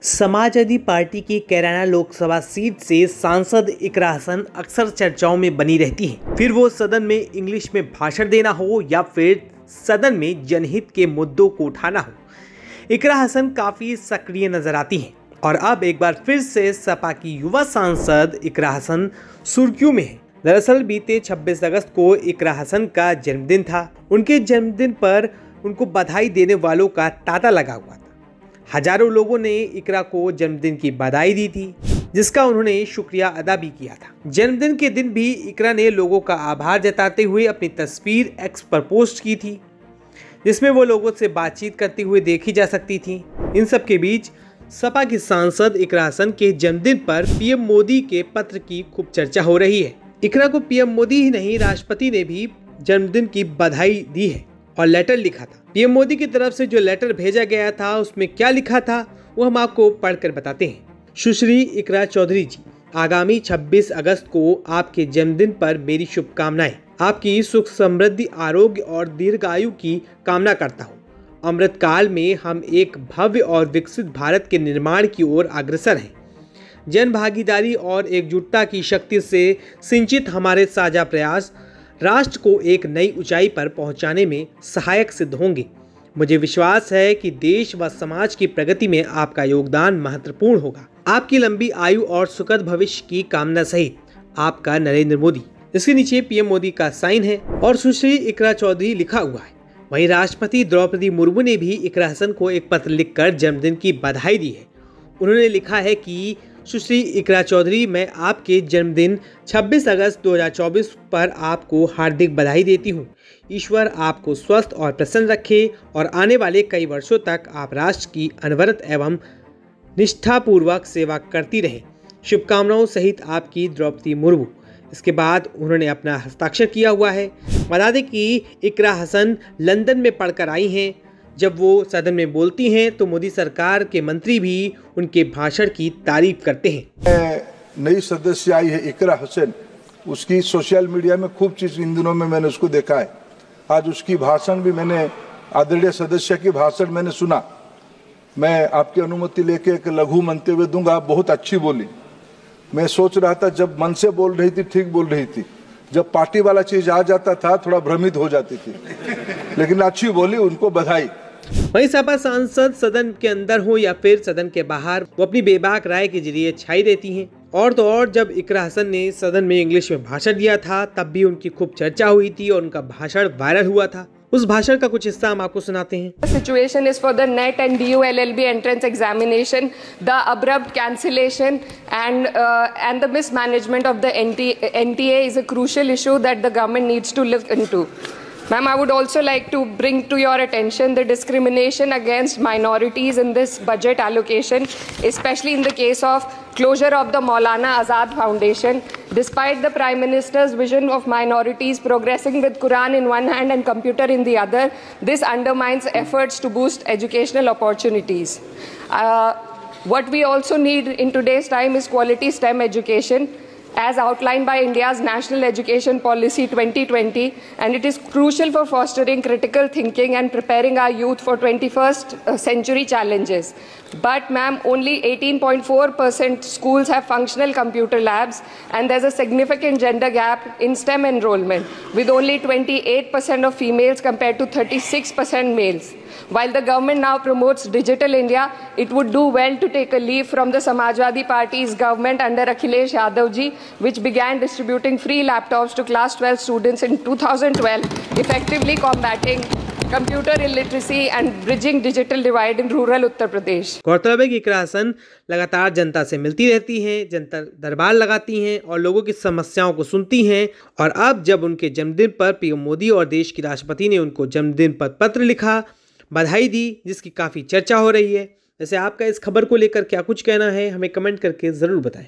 Samajwadi party की Kairana Lok Sabha seat से सांसद इकरा हसन अक्सर चर्चाओं में बनी रहती हैं। फिर वो सदन में इंग्लिश में भाषण देना हो या फिर सदन में जनहित के मुद्दों को उठाना हो, इकरा हसन काफी सक्रिय नजर आती हैं। और अब एक बार फिर से सपा की युवा सांसद इकरा हसन सुर्खियों में है। दरअसल बीते 26 अगस्त को इकरा हसन का जन्मदिन था। उनके जन्मदिन पर उनको बधाई देने वालों का तांता लगा हुआ था। हजारों लोगों ने इकरा को जन्मदिन की बधाई दी थी, जिसका उन्होंने शुक्रिया अदा भी किया था। जन्मदिन के दिन भी इकरा ने लोगों का आभार जताते हुए अपनी तस्वीर एक्स पर पोस्ट की थी, जिसमें वो लोगों से बातचीत करती हुए देखी जा सकती थी। इन सब के बीच सपा की सांसद इकरा हसन के जन्मदिन पर पीएम मोदी के पत्र की खूब चर्चा हो रही है। इकरा को पीएम मोदी ही नहीं, राष्ट्रपति ने भी जन्मदिन की बधाई दी है और लेटर लिखा था। पीएम मोदी की तरफ से जो लेटर भेजा गया था उसमें क्या लिखा था वो हम आपको पढ़कर बताते हैं। सुश्री इकरा चौधरी जी, आगामी 26 अगस्त को आपके जन्मदिन पर मेरी शुभकामनाएं। आपकी सुख समृद्धि, आरोग्य और दीर्घायु की कामना करता हूँ। अमृत काल में हम एक भव्य और विकसित भारत के निर्माण की ओर अग्रसर हैं। जन भागीदारी और एकजुटता की शक्ति से सिंचित हमारे साझा प्रयास राष्ट्र को एक नई ऊंचाई पर पहुंचाने में सहायक सिद्ध होंगे। मुझे विश्वास है कि देश व समाज की प्रगति में आपका योगदान महत्वपूर्ण होगा। आपकी लंबी आयु और सुखद भविष्य की कामना सहित, आपका नरेंद्र मोदी। इसके नीचे पीएम मोदी का साइन है और सुश्री इकरा चौधरी लिखा हुआ है। वहीं राष्ट्रपति द्रौपदी मुर्मू ने भी इकरा हसन को एक पत्र लिखकर जन्मदिन की बधाई दी है। उन्होंने लिखा है कि सुश्री इकरा चौधरी, मैं आपके जन्मदिन 26 अगस्त 2024 पर आपको हार्दिक बधाई देती हूँ। ईश्वर आपको स्वस्थ और प्रसन्न रखे और आने वाले कई वर्षों तक आप राष्ट्र की अनवरत एवं निष्ठापूर्वक सेवा करती रहें। शुभकामनाओं सहित आपकी द्रौपदी मुर्मू। इसके बाद उन्होंने अपना हस्ताक्षर किया हुआ है। बता दें कि इकरा हसन लंदन में पढ़कर आई हैं। जब वो सदन में बोलती हैं तो मोदी सरकार के मंत्री भी उनके भाषण की तारीफ करते हैं। नई सदस्य आई है इकरा हसन, उसकी सोशल मीडिया में खूब चीज इन दिनों में मैंने उसको देखा है। आज उसकी भाषण भी मैंने, आदरणीय सदस्य की भाषण मैंने सुना। मैं आपकी अनुमति लेके एक लघु मंतव्य दूंगा। बहुत अच्छी बोली। मैं सोच रहा था जब मन से बोल रही थी ठीक बोल रही थी, जब पार्टी वाला चीज आ जाता था थोड़ा भ्रमित हो जाती थी, लेकिन अच्छी बोली, उनको बधाई। वहीं सपा सांसद सदन के अंदर हो या फिर सदन के बाहर, वो अपनी बेबाक राय के जरिए छाई देती हैं। और तो और जब इकरा हसन ने सदन में इंग्लिश में भाषण दिया था तब भी उनकी खूब चर्चा हुई थी और उनका भाषण वायरल हुआ था। उस भाषण का कुछ हिस्सा हम आपको सुनाते हैं। Situation is for the NET and DU LLB entrance examination, the abrupt cancellation and the mismanagement of the NTA is a crucial issue that the government needs to look into. Ma'am, I would also like to bring to your attention the discrimination against minorities in this budget allocation, especially in the case of closure of the Maulana Azad Foundation. Despite the Prime Minister's vision of minorities progressing with Quran in one hand and computer in the other, this undermines efforts to boost educational opportunities. What we also need in today's time is quality STEM education, as outlined by India's National Education Policy 2020, and it is crucial for fostering critical thinking and preparing our youth for 21st century challenges. But ma'am, only 18.4% schools have functional computer labs, and there's a significant gender gap in STEM enrollment, with only 28% of females compared to 36% males. While the government now promotes Digital India, it would do well to take a leaf from the Samajwadi Party's government under Akhilesh Yadav ji, which began distributing free laptops to class 12 students in 2012, effectively combating computer illiteracy and bridging digital divide in rural Uttar Pradesh. गौरतलब है कि इकरा हसन लगातार जनता से मिलती रहती हैं, जनता दरबार लगाती हैं और लोगों की समस्याओं को सुनती हैं। और अब जब उनके जन्मदिन पर पीएम मोदी और देश की राष्ट्रपति ने उनको जन्मदिन पर पत्र लिखा, बधाई दी, जिसकी काफ़ी चर्चा हो रही है। वैसे आपका इस खबर को लेकर क्या कुछ कहना है, हमें कमेंट करके ज़रूर बताएं।